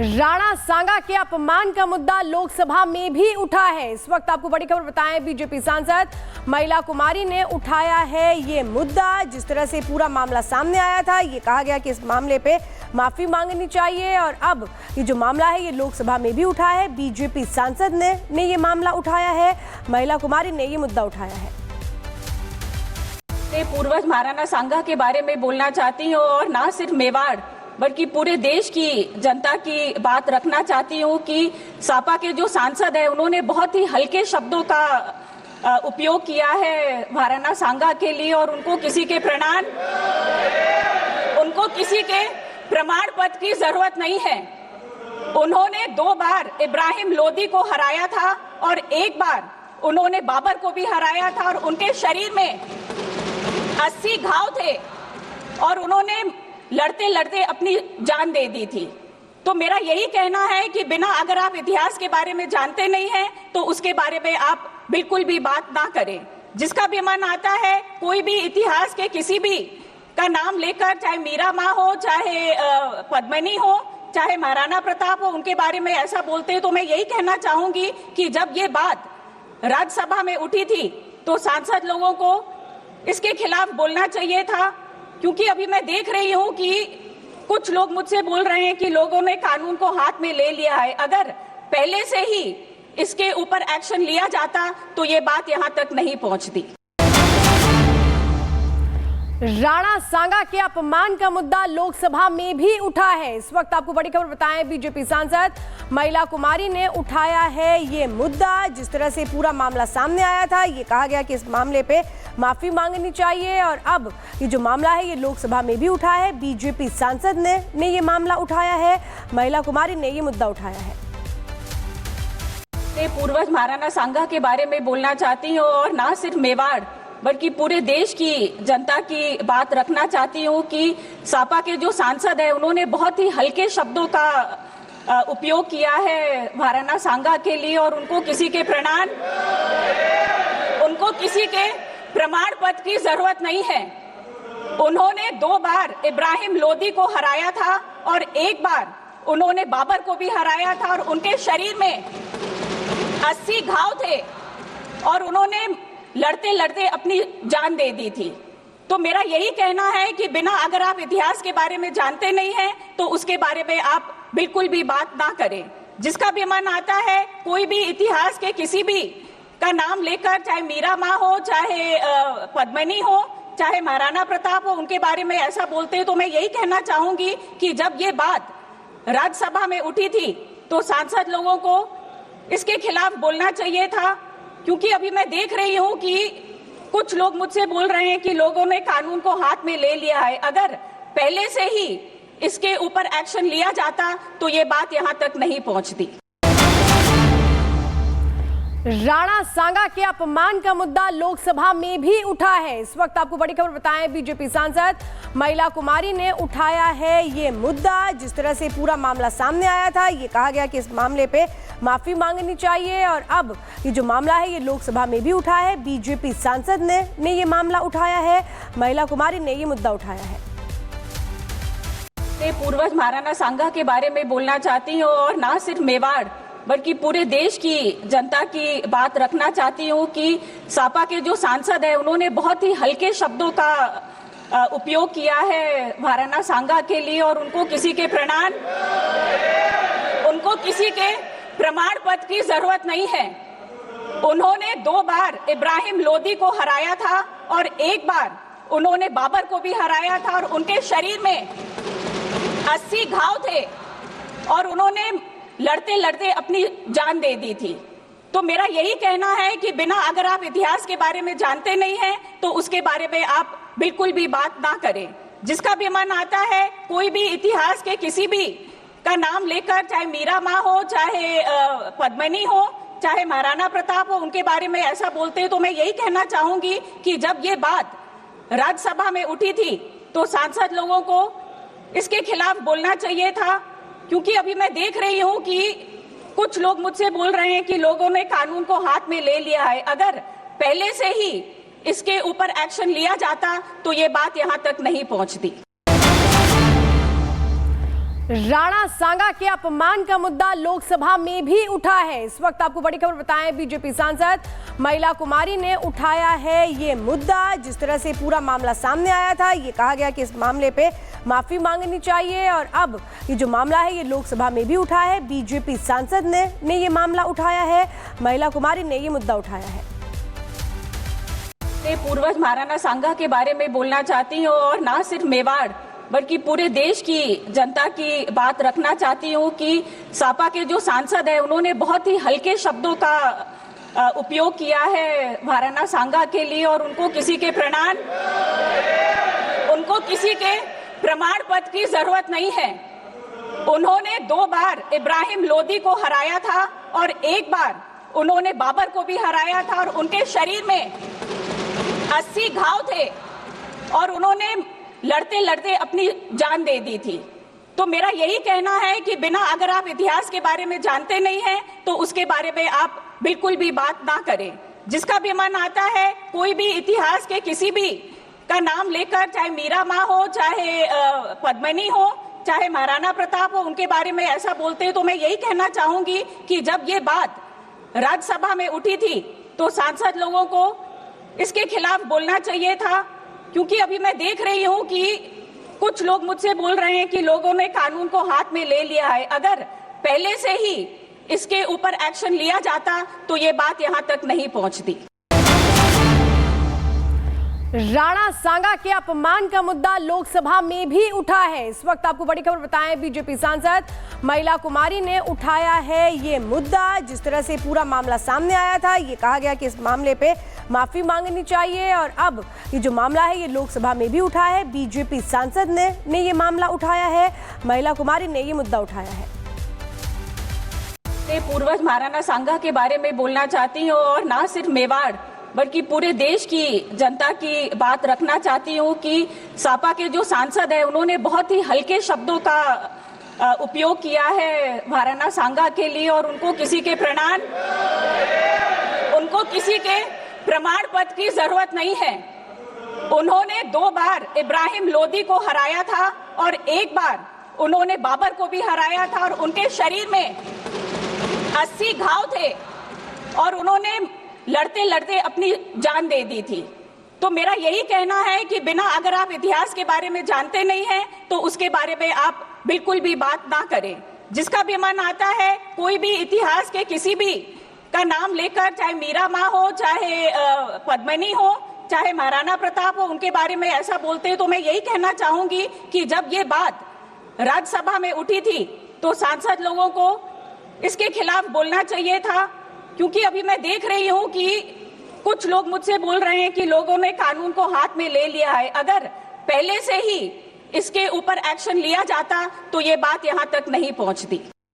राणा सांगा के अपमान का मुद्दा लोकसभा में भी उठा है। इस वक्त आपको बड़ी खबर बताएं, बीजेपी सांसद महिला कुमारी ने उठाया है ये मुद्दा। जिस तरह से पूरा मामला सामने आया था, ये कहा गया कि इस मामले पे माफी मांगनी चाहिए और अब ये जो मामला है ये लोकसभा में भी उठा है। बीजेपी सांसद ने ये मामला उठाया है, महिला कुमारी ने ये मुद्दा उठाया है। पूर्वज महाराणा सांगा के बारे में बोलना चाहती हूँ और ना सिर्फ मेवाड़ बल्कि पूरे देश की जनता की बात रखना चाहती हूँ कि सपा के जो सांसद है उन्होंने बहुत ही हल्के शब्दों का उपयोग किया है महाराणा सांगा के लिए और उनको किसी के प्रमाण पत्र की जरूरत नहीं है। उन्होंने 2 बार इब्राहिम लोदी को हराया था और 1 बार उन्होंने बाबर को भी हराया था और उनके शरीर में 80 घाव थे और उन्होंने लड़ते लड़ते अपनी जान दे दी थी। तो मेरा यही कहना है कि अगर आप इतिहास के बारे में जानते नहीं हैं तो उसके बारे में आप बिल्कुल भी बात ना करें। जिसका भी मन आता है कोई भी इतिहास के किसी भी का नाम लेकर, चाहे मीरा माँ हो, चाहे पद्मिनी हो, चाहे महाराणा प्रताप हो, उनके बारे में ऐसा बोलते हैं, तो मैं यही कहना चाहूंगी कि जब ये बात राज्यसभा में उठी थी तो सांसद लोगों को इसके खिलाफ बोलना चाहिए था। क्योंकि अभी मैं देख रही हूं कि कुछ लोग मुझसे बोल रहे हैं कि लोगों ने कानून को हाथ में ले लिया है। अगर पहले से ही इसके ऊपर एक्शन लिया जाता तो ये बात यहां तक नहीं पहुंचती। राणा सांगा के अपमान का मुद्दा लोकसभा में भी उठा है। इस वक्त आपको बड़ी खबर बताएं, बीजेपी सांसद महिला कुमारी ने उठाया है ये मुद्दा। जिस तरह से पूरा मामला सामने आया था, ये कहा गया कि इस मामले पे माफी मांगनी चाहिए और अब ये जो मामला है ये लोकसभा में भी उठा है। बीजेपी सांसद ने ये मामला उठाया है, महिला कुमारी ने ये मुद्दा उठाया है। पूर्वज महाराणा सांगा के बारे में बोलना चाहती हूँ और ना सिर्फ मेवाड़ बल्कि पूरे देश की जनता की बात रखना चाहती हूँ कि सपा के जो सांसद है उन्होंने बहुत ही हल्के शब्दों का उपयोग किया है महाराणा सांगा के लिए और उनको किसी के प्रमाण पत्र की जरूरत नहीं है। उन्होंने 2 बार इब्राहिम लोदी को हराया था और 1 बार उन्होंने बाबर को भी हराया था और उनके शरीर में 80 घाव थे और उन्होंने लड़ते लड़ते अपनी जान दे दी थी। तो मेरा यही कहना है कि अगर आप इतिहास के बारे में जानते नहीं हैं तो उसके बारे में आप बिल्कुल भी बात ना करें। जिसका भी मन आता है कोई भी इतिहास के किसी भी का नाम लेकर, चाहे मीरा माँ हो, चाहे पद्मिनी हो, चाहे महाराणा प्रताप हो, उनके बारे में ऐसा बोलते हैं, तो मैं यही कहना चाहूंगी कि जब ये बात राज्यसभा में उठी थी तो सांसद लोगों को इसके खिलाफ बोलना चाहिए था। क्योंकि अभी मैं देख रही हूं कि कुछ लोग मुझसे बोल रहे हैं कि लोगों ने कानून को हाथ में ले लिया है। अगर पहले से ही इसके ऊपर एक्शन लिया जाता तो ये बात यहां तक नहीं पहुंचती। राणा सांगा के अपमान का मुद्दा लोकसभा में भी उठा है। इस वक्त आपको बड़ी खबर बताएं, बीजेपी सांसद महिला कुमारी ने उठाया है ये मुद्दा। जिस तरह से पूरा मामला सामने आया था, ये कहा गया कि इस मामले पे माफी मांगनी चाहिए और अब ये जो मामला है ये लोकसभा में भी उठा है। बीजेपी सांसद ने ये मामला उठाया है, महिला कुमारी ने ये मुद्दा उठाया है। पूर्वज महाराणा सांगा के बारे में बोलना चाहती हूँ और ना सिर्फ मेवाड़ बल्कि पूरे देश की जनता की बात रखना चाहती हूँ कि सपा के जो सांसद है उन्होंने बहुत ही हल्के शब्दों का उपयोग किया है महाराणा सांगा के लिए और उनको किसी के प्रमाण पत्र की जरूरत नहीं है। उन्होंने 2 बार इब्राहिम लोदी को हराया था और 1 बार उन्होंने बाबर को भी हराया था और उनके शरीर में 80 घाव थे और उन्होंने लड़ते लड़ते अपनी जान दे दी थी। तो मेरा यही कहना है कि अगर आप इतिहास के बारे में जानते नहीं हैं तो उसके बारे में आप बिल्कुल भी बात ना करें। जिसका भी मन आता है कोई भी इतिहास के किसी भी का नाम लेकर, चाहे मीरा माँ हो, चाहे पद्मिनी हो, चाहे महाराणा प्रताप हो, उनके बारे में ऐसा बोलते हैं, तो मैं यही कहना चाहूंगी कि जब ये बात राज्यसभा में उठी थी तो सांसद लोगों को इसके खिलाफ बोलना चाहिए था। क्योंकि अभी मैं देख रही हूं कि कुछ लोग मुझसे बोल रहे हैं कि लोगों ने कानून को हाथ में ले लिया है। अगर पहले से ही इसके ऊपर एक्शन लिया जाता तो ये बात यहां तक नहीं पहुंचती। राणा सांगा के अपमान का मुद्दा लोकसभा में भी उठा है। इस वक्त आपको बड़ी खबर बताएं, बीजेपी सांसद महिला कुमारी ने उठाया है ये मुद्दा। जिस तरह से पूरा मामला सामने आया था, ये कहा गया कि इस मामले पे माफी मांगनी चाहिए और अब ये जो मामला है ये लोकसभा में भी उठा है। बीजेपी सांसद ने ये मामला उठाया है, महिला कुमारी ने ये मुद्दा उठाया है। पूर्वज महाराणा सांगा के बारे में बोलना चाहती हूँ और ना सिर्फ मेवाड़ बल्कि पूरे देश की जनता की बात रखना चाहती हूँ कि सपा के जो सांसद है उन्होंने बहुत ही हल्के शब्दों का उपयोग किया है महाराणा सांगा के लिए और उनको किसी के प्रमाण पत्र की जरूरत नहीं है। उन्होंने 2 बार इब्राहिम लोदी को हराया था और एक बार उन्होंने बाबर को भी हराया था और उनके शरीर में 80 घाव थे और उन्होंने लड़ते लड़ते अपनी जान दे दी थी। तो मेरा यही कहना है कि बिना अगर आप इतिहास के बारे में जानते नहीं हैं तो उसके बारे में आप बिल्कुल भी बात ना करें। जिसका भी मन आता है कोई भी इतिहास के किसी भी का नाम लेकर, चाहे मीरा माँ हो, चाहे पद्मिनी हो, चाहे महाराणा प्रताप हो, उनके बारे में ऐसा बोलते हैं, तो मैं यही कहना चाहूंगी कि जब ये बात राज्यसभा में उठी थी तो सांसद लोगों को इसके खिलाफ बोलना चाहिए था। क्योंकि अभी मैं देख रही हूं कि कुछ लोग मुझसे बोल रहे हैं कि लोगों ने कानून को हाथ में ले लिया है। अगर पहले से ही इसके ऊपर एक्शन लिया जाता तो ये बात यहां तक नहीं पहुंचती। राणा सांगा के अपमान का मुद्दा लोकसभा में भी उठा है। इस वक्त आपको बड़ी खबर बताएं, बीजेपी सांसद महिला कुमारी ने उठाया है ये मुद्दा। जिस तरह से पूरा मामला सामने आया था, ये कहा गया कि इस मामले पे माफी मांगनी चाहिए और अब ये जो मामला है ये लोकसभा में भी उठा है। बीजेपी सांसद ने ये मामला उठाया है, महिला कुमारी ने ये मुद्दा उठाया है। पूर्वज महाराणा सांगा के बारे में बोलना चाहती हूँ और ना सिर्फ मेवाड़ बल्कि पूरे देश की जनता की बात रखना चाहती हूँ कि सपा के जो सांसद है उन्होंने बहुत ही हल्के शब्दों का उपयोग किया है महाराणा सांगा के लिए और उनको किसी के प्रमाण पत्र की जरूरत नहीं है। उन्होंने 2 बार इब्राहिम लोदी को हराया था और एक बार उन्होंने बाबर को भी हराया था और उनके शरीर में 80 घाव थे और उन्होंने लड़ते लड़ते अपनी जान दे दी थी। तो मेरा यही कहना है कि बिना अगर आप इतिहास के बारे में जानते नहीं हैं तो उसके बारे में आप बिल्कुल भी बात ना करें। जिसका भी मन आता है कोई भी इतिहास के किसी भी का नाम लेकर, चाहे मीरा माँ हो, चाहे पद्मिनी हो, चाहे महाराणा प्रताप हो, उनके बारे में ऐसा बोलते हैं, तो मैं यही कहना चाहूंगी कि जब ये बात राज्यसभा में उठी थी तो सांसद लोगों को इसके खिलाफ बोलना चाहिए था। क्योंकि अभी मैं देख रही हूं कि कुछ लोग मुझसे बोल रहे हैं कि लोगों ने कानून को हाथ में ले लिया है। अगर पहले से ही इसके ऊपर एक्शन लिया जाता तो ये बात यहां तक नहीं पहुंचती।